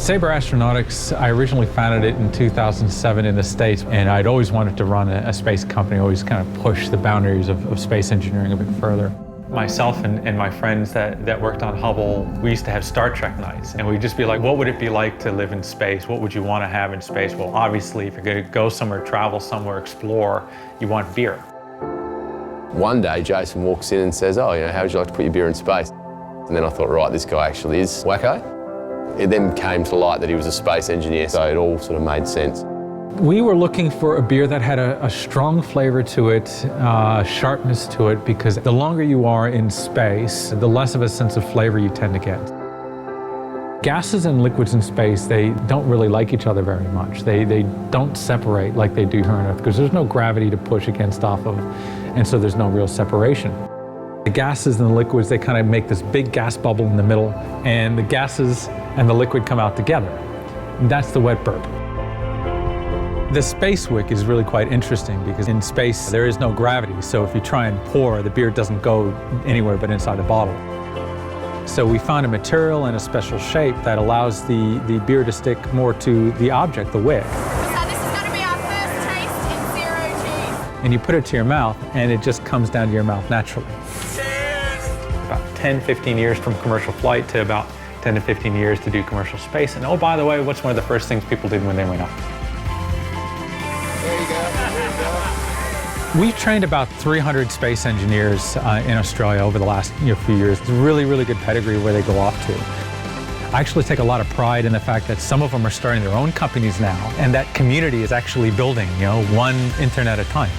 Sabre Astronautics, I originally founded it in 2007 in the States, and I'd always wanted to run a space company, always kind of push the boundaries of space engineering a bit further. Myself and my friends that worked on Hubble, we used to have Star Trek nights, and we'd just be like, what would it be like to live in space? What would you want to have in space? Well, obviously, if you're going to go somewhere, travel somewhere, explore, you want beer. One day, Jason walks in and says, oh, how would you like to put your beer in space? And then I thought, right, this guy actually is wacko. It then came to light that he was a space engineer, so it all sort of made sense. We were looking for a beer that had a strong flavor to it, sharpness to it, because the longer you are in space, the less of a sense of flavor you tend to get. Gases and liquids in space, they don't really like each other very much. They don't separate like they do here on Earth, because there's no gravity to push against off of, and so there's no real separation. The gases and the liquids, they kind of make this big gas bubble in the middle, and the gases and the liquid come out together. And that's the wet burp. The space wick is really quite interesting because in space there is no gravity, so if you try and pour, the beer doesn't go anywhere but inside the bottle. So we found a material and a special shape that allows the beer to stick more to the object, the wick. So this is going to be our first taste in zero G. And you put it to your mouth and it just comes down to your mouth naturally. Cheers! About 10, 15 years from commercial flight to about 10 to 15 years to do commercial space. And oh, by the way, what's one of the first things people did when they went up? There you go. We've trained about 300 space engineers in Australia over the last few years. It's a really, really good pedigree where they go off to. I actually take a lot of pride in the fact that some of them are starting their own companies now, and that community is actually building, one internet at a time.